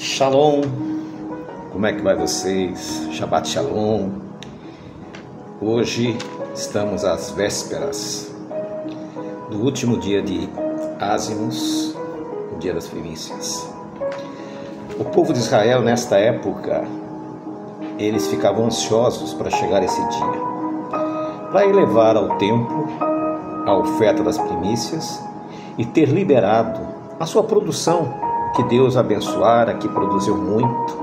Shalom, como é que vai vocês? Shabbat Shalom. Hoje estamos às vésperas do último dia de Ázimos, o dia das primícias. O povo de Israel nesta época, eles ficavam ansiosos para chegar esse dia, para ir levar ao templo a oferta das primícias e ter liberado a sua produção, que Deus abençoara, que produziu muito,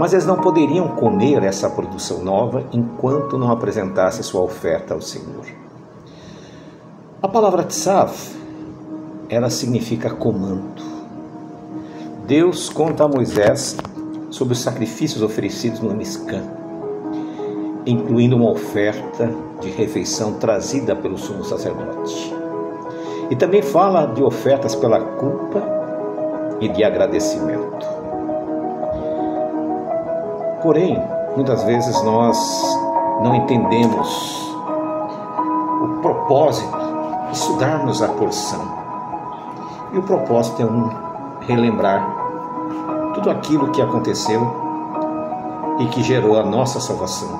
mas eles não poderiam comer essa produção nova enquanto não apresentasse sua oferta ao Senhor. A palavra tzav, ela significa comando. Deus conta a Moisés sobre os sacrifícios oferecidos no Miscã, incluindo uma oferta de refeição trazida pelo sumo sacerdote. E também fala de ofertas pela culpa e de agradecimento. Porém, muitas vezes nós não entendemos o propósito de estudarmos a porção. E o propósito é relembrar tudo aquilo que aconteceu e que gerou a nossa salvação.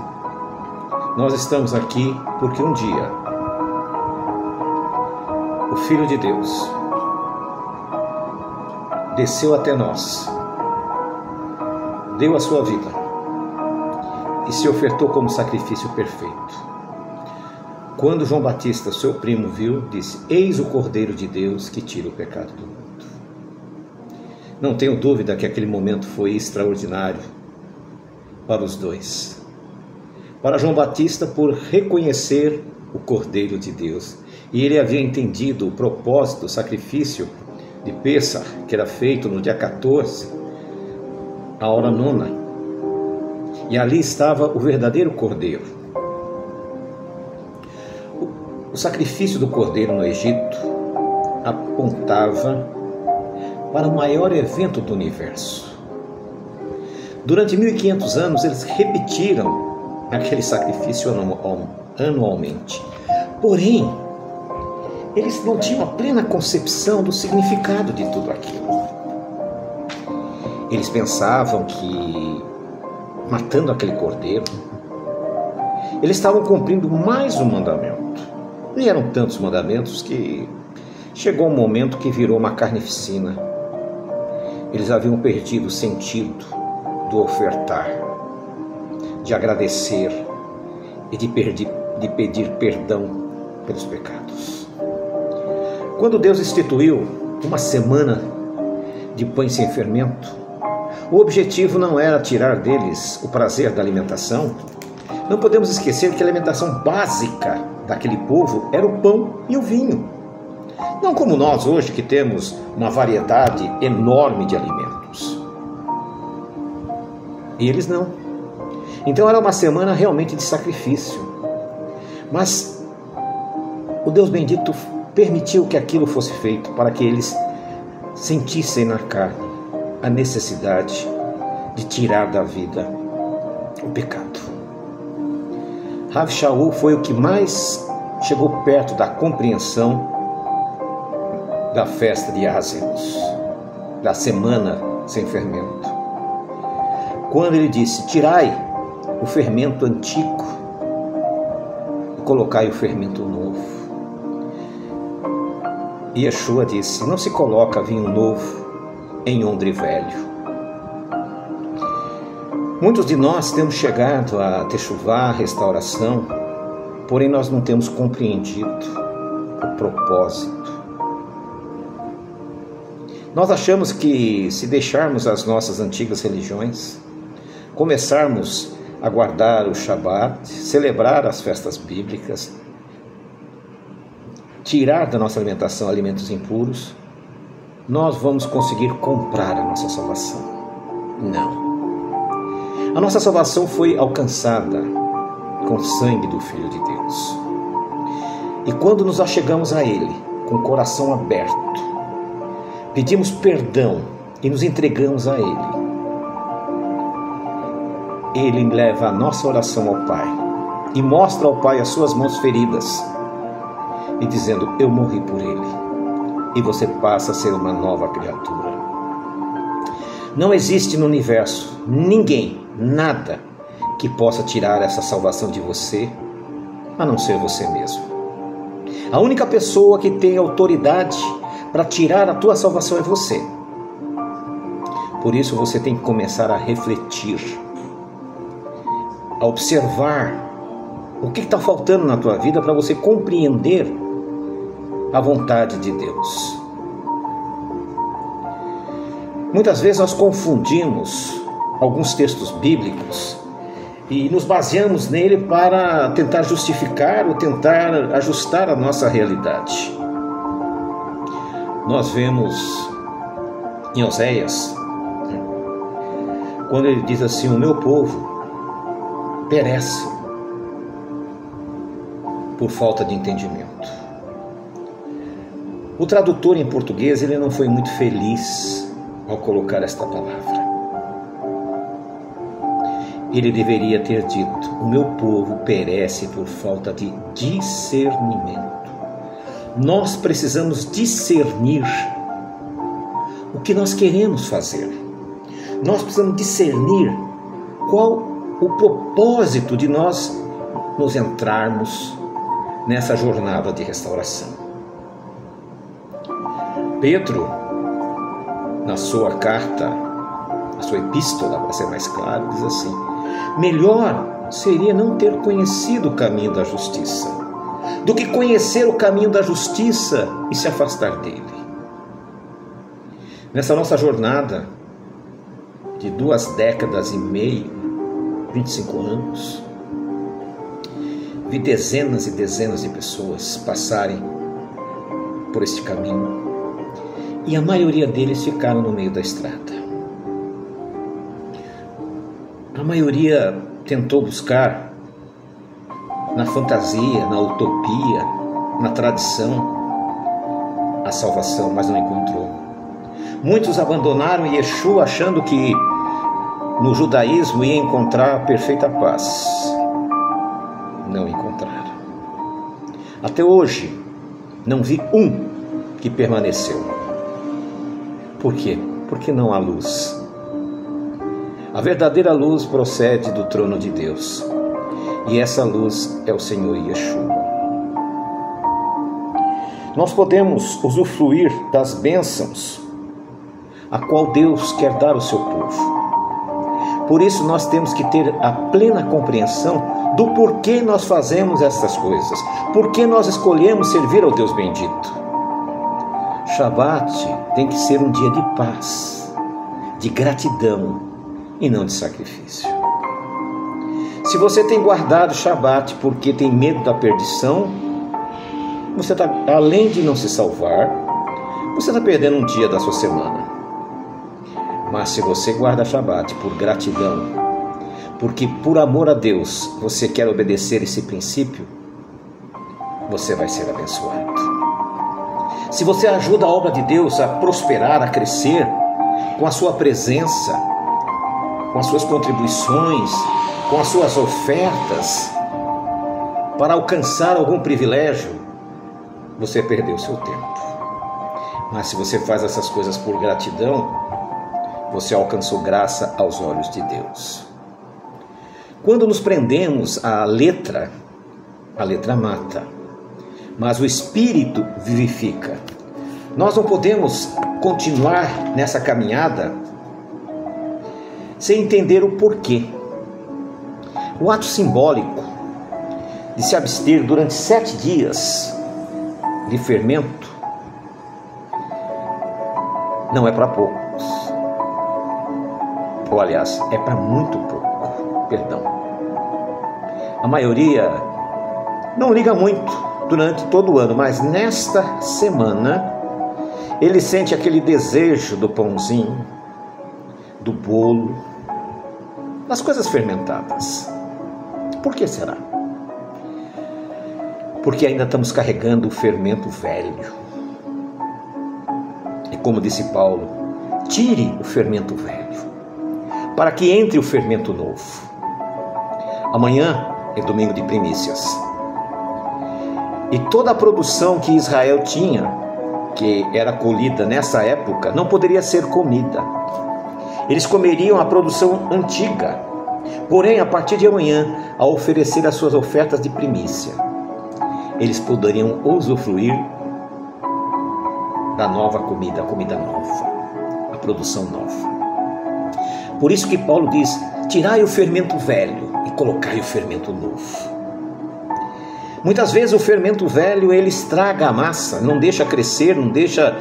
Nós estamos aqui porque um dia o Filho de Deus desceu até nós, deu a sua vida e se ofertou como sacrifício perfeito. Quando João Batista, seu primo, viu, disse: "Eis o Cordeiro de Deus que tira o pecado do mundo." Não tenho dúvida que aquele momento foi extraordinário para os dois. Para João Batista, por reconhecer o Cordeiro de Deus, e ele havia entendido o propósito do sacrifício de Pêssar, que era feito no dia 14, a hora nona, e ali estava o verdadeiro Cordeiro. O sacrifício do Cordeiro no Egito apontava para o maior evento do universo. Durante 1500 anos eles repetiram aquele sacrifício anualmente. Porém, eles não tinham a plena concepção do significado de tudo aquilo. Eles pensavam que, matando aquele cordeiro, eles estavam cumprindo mais um mandamento. E eram tantos mandamentos que chegou um momento que virou uma carnificina. Eles haviam perdido o sentido do ofertar, de agradecer e de pedir perdão pelos pecados. Quando Deus instituiu uma semana de pães sem fermento, o objetivo não era tirar deles o prazer da alimentação. Não podemos esquecer que a alimentação básica daquele povo era o pão e o vinho. Não como nós hoje, que temos uma variedade enorme de alimentos. E eles não. Então era uma semana realmente de sacrifício. Mas o Deus bendito permitiu que aquilo fosse feito para que eles sentissem na carne a necessidade de tirar da vida o pecado. Rav Shaul foi o que mais chegou perto da compreensão da festa de Ázimos, da semana sem fermento. Quando ele disse: "Tirai o fermento antigo e colocai o fermento novo." E Yeshua disse: "Não se coloca vinho novo em odre velho." Muitos de nós temos chegado a techuvá, restauração, porém nós não temos compreendido o propósito. Nós achamos que, se deixarmos as nossas antigas religiões, começarmos a guardar o Shabat, celebrar as festas bíblicas, tirar da nossa alimentação alimentos impuros, nós vamos conseguir comprar a nossa salvação. Não. A nossa salvação foi alcançada com o sangue do Filho de Deus. E quando nos achegamos a Ele, com o coração aberto, pedimos perdão e nos entregamos a Ele, Ele leva a nossa oração ao Pai e mostra ao Pai as suas mãos feridas, e dizendo: "Eu morri por ele", e você passa a ser uma nova criatura. Não existe no universo ninguém, nada que possa tirar essa salvação de você, a não ser você mesmo. A única pessoa que tem autoridade para tirar a tua salvação é você. Por isso você tem que começar a refletir, a observar o que está faltando na tua vida para você compreender a vontade de Deus. Muitas vezes nós confundimos alguns textos bíblicos e nos baseamos nele para tentar justificar ou tentar ajustar a nossa realidade. Nós vemos em Oséias, quando ele diz assim: o meu povo perece por falta de entendimento. O tradutor em português, ele não foi muito feliz ao colocar esta palavra. Ele deveria ter dito: o meu povo perece por falta de discernimento. Nós precisamos discernir o que nós queremos fazer. Nós precisamos discernir qual o propósito de nós nos entrarmos nessa jornada de restauração. Pedro, na sua carta, na sua epístola, para ser mais claro, diz assim: melhor seria não ter conhecido o caminho da justiça, do que conhecer o caminho da justiça e se afastar dele. Nessa nossa jornada de 2 décadas e meia, 25 anos, vi dezenas e dezenas de pessoas passarem por este caminho e a maioria deles ficaram no meio da estrada. A maioria tentou buscar na fantasia, na utopia, na tradição a salvação, mas não encontrou. Muitos abandonaram Yeshua achando que no judaísmo ia encontrar a perfeita paz. Não encontraram. Até hoje, não vi um que permaneceu. Por quê? Porque não há luz. A verdadeira luz procede do trono de Deus. E essa luz é o Senhor Yeshua. Nós podemos usufruir das bênçãos a qual Deus quer dar ao seu povo. Por isso nós temos que ter a plena compreensão do porquê nós fazemos essas coisas, porquê nós escolhemos servir ao Deus bendito. Shabat tem que ser um dia de paz, de gratidão e não de sacrifício. Se você tem guardado Shabat porque tem medo da perdição, você está, além de não se salvar, você está perdendo um dia da sua semana. Mas se você guarda Shabat por gratidão, porque por amor a Deus você quer obedecer esse princípio, você vai ser abençoado. Se você ajuda a obra de Deus a prosperar, a crescer, com a sua presença, com as suas contribuições, com as suas ofertas, para alcançar algum privilégio, você perdeu o seu tempo. Mas se você faz essas coisas por gratidão, você alcançou graça aos olhos de Deus. Quando nos prendemos à letra, a letra mata, mas o Espírito vivifica. Nós não podemos continuar nessa caminhada sem entender o porquê. O ato simbólico de se abster durante 7 dias de fermento não é para poucos. Ou aliás, é para muito pouco, perdão. A maioria não liga muito durante todo o ano, mas nesta semana ele sente aquele desejo do pãozinho, do bolo, das coisas fermentadas. Por que será? Porque ainda estamos carregando o fermento velho. E como disse Paulo, tire o fermento velho, para que entre o fermento novo. Amanhã é domingo de primícias. E toda a produção que Israel tinha, que era colhida nessa época, não poderia ser comida. Eles comeriam a produção antiga. Porém, a partir de amanhã, ao oferecer as suas ofertas de primícia, eles poderiam usufruir da nova comida, a comida nova, a produção nova. Por isso que Paulo diz: tirai o fermento velho e colocai o fermento novo. Muitas vezes o fermento velho, ele estraga a massa, não deixa crescer, não deixa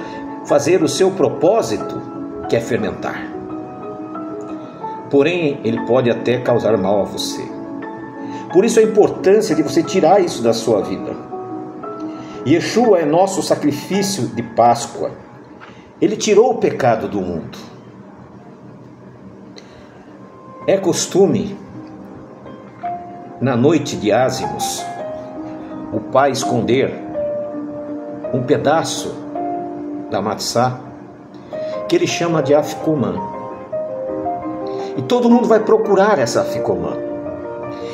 fazer o seu propósito, que é fermentar. Porém, ele pode até causar mal a você. Por isso a importância de você tirar isso da sua vida. Yeshua é nosso sacrifício de Páscoa. Ele tirou o pecado do mundo. É costume, na noite de ázimos, o pai esconder um pedaço da matzá, que ele chama de afikoman. E todo mundo vai procurar essa afikoman.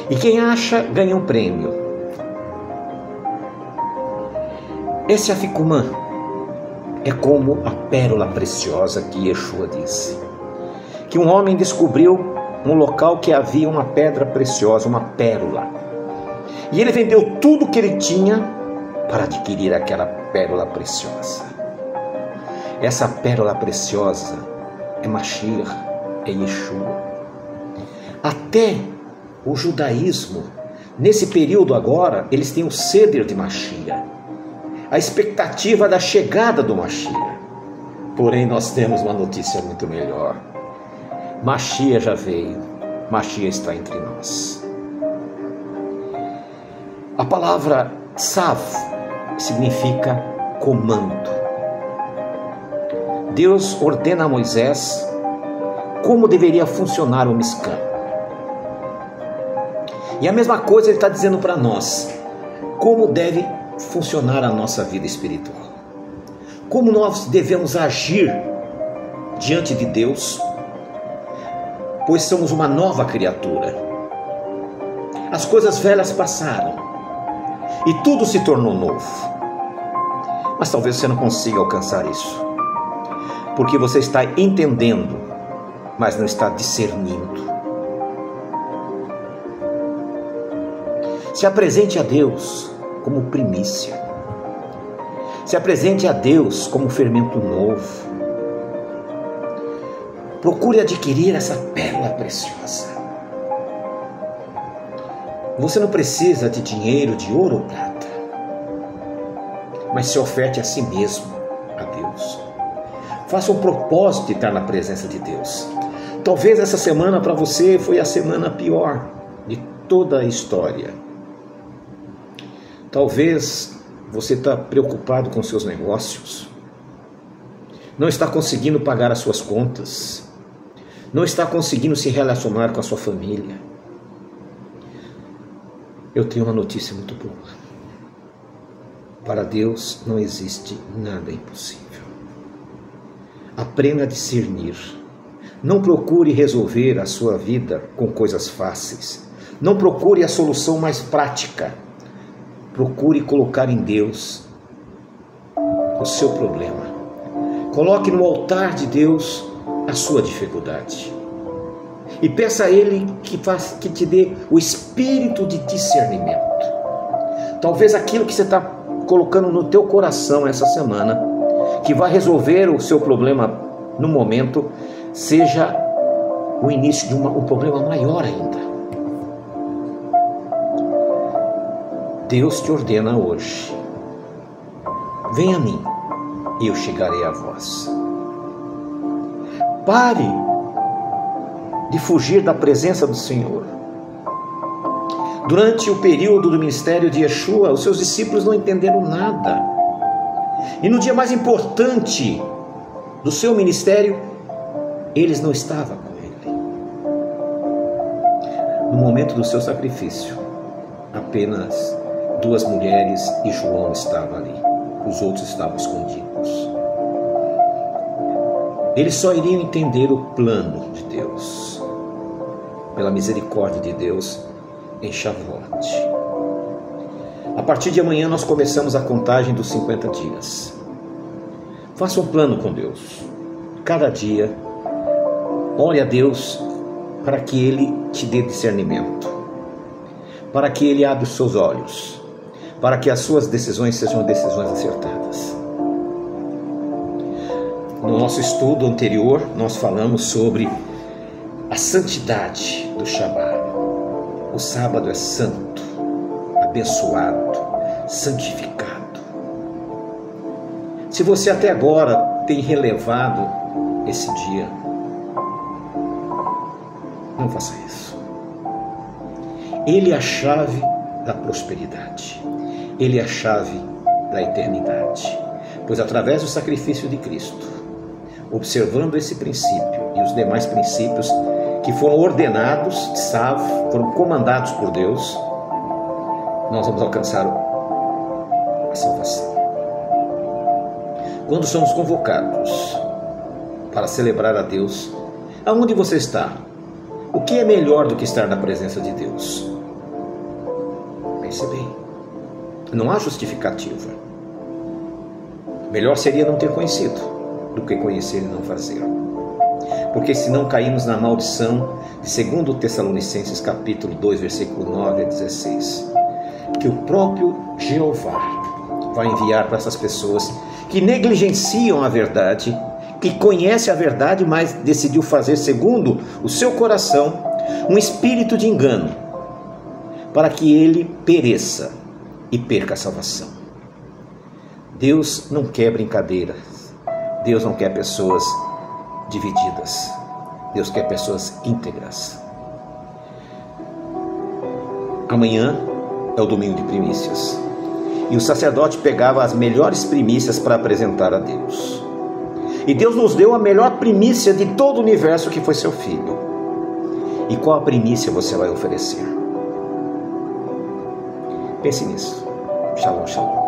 E quem acha, ganha um prêmio. Esse afikoman é como a pérola preciosa que Yeshua disse. Que um homem descobriu um local que havia uma pedra preciosa, uma pérola. E ele vendeu tudo que ele tinha para adquirir aquela pérola preciosa. Essa pérola preciosa é Mashiach, é Yeshua. Até o judaísmo, nesse período agora, eles têm o Seder de Mashiach, a expectativa da chegada do Mashiach. Porém, nós temos uma notícia muito melhor. Mashiach já veio, Mashiach está entre nós. A palavra Tzav significa comando. Deus ordena a Moisés como deveria funcionar o Mishkan. E a mesma coisa ele está dizendo para nós, como deve funcionar a nossa vida espiritual. Como nós devemos agir diante de Deus, pois somos uma nova criatura. As coisas velhas passaram e tudo se tornou novo. Mas talvez você não consiga alcançar isso, porque você está entendendo, mas não está discernindo. Se apresente a Deus como primícia. Se apresente a Deus como fermento novo. Procure adquirir essa pérola preciosa. Você não precisa de dinheiro, de ouro ou prata, mas se oferte a si mesmo, a Deus. Faça um propósito de estar na presença de Deus. Talvez essa semana para você foi a semana pior de toda a história. Talvez você está preocupado com seus negócios, não está conseguindo pagar as suas contas, não está conseguindo se relacionar com a sua família. Eu tenho uma notícia muito boa. Para Deus não existe nada impossível. Aprenda a discernir. Não procure resolver a sua vida com coisas fáceis. Não procure a solução mais prática. Procure colocar em Deus o seu problema. Coloque no altar de Deus a sua dificuldade. E peça a Ele que te dê o espírito de discernimento. Talvez aquilo que você está colocando no teu coração essa semana, que vai resolver o seu problema no momento, seja o início de um problema maior ainda. Deus te ordena hoje: venha a mim e eu chegarei a vós. Pare de fugir da presença do Senhor. Durante o período do ministério de Yeshua, os seus discípulos não entenderam nada. E no dia mais importante do seu ministério, eles não estavam com ele. No momento do seu sacrifício, apenas 2 mulheres e João estavam ali. Os outros estavam escondidos. Eles só iriam entender o plano de Deus, pela misericórdia de Deus, em Shavuot. A partir de amanhã nós começamos a contagem dos 50 dias. Faça um plano com Deus. Cada dia Ore a Deus para que Ele te dê discernimento, para que Ele abra os seus olhos, para que as suas decisões sejam decisões acertadas. No nosso estudo anterior, nós falamos sobre a santidade do Shabat. O sábado é santo, abençoado, santificado. Se você até agora tem relevado esse dia, não faça isso. Ele é a chave da prosperidade. Ele é a chave da eternidade. Pois através do sacrifício de Cristo, observando esse princípio e os demais princípios que foram ordenados, foram comandados por Deus, nós vamos alcançar a salvação. Quando somos convocados para celebrar a Deus, aonde você está? O que é melhor do que estar na presença de Deus? Pense bem. Não há justificativa. Melhor seria não ter conhecido do que conhecer e não fazer. Porque senão caímos na maldição de 2 Tessalonicenses capítulo 2, versículo 9 a 16. Que o próprio Jeová vai enviar para essas pessoas que negligenciam a verdade, que conhece a verdade, mas decidiu fazer segundo o seu coração um espírito de engano, para que ele pereça e perca a salvação. Deus não quer brincadeiras, Deus não quer pessoas divididas, Deus quer pessoas íntegras. Amanhã é o domingo de primícias, e o sacerdote pegava as melhores primícias para apresentar a Deus. E Deus nos deu a melhor primícia de todo o universo, que foi seu Filho. E qual a primícia você vai oferecer? Pense nisso. Shalom, shalom.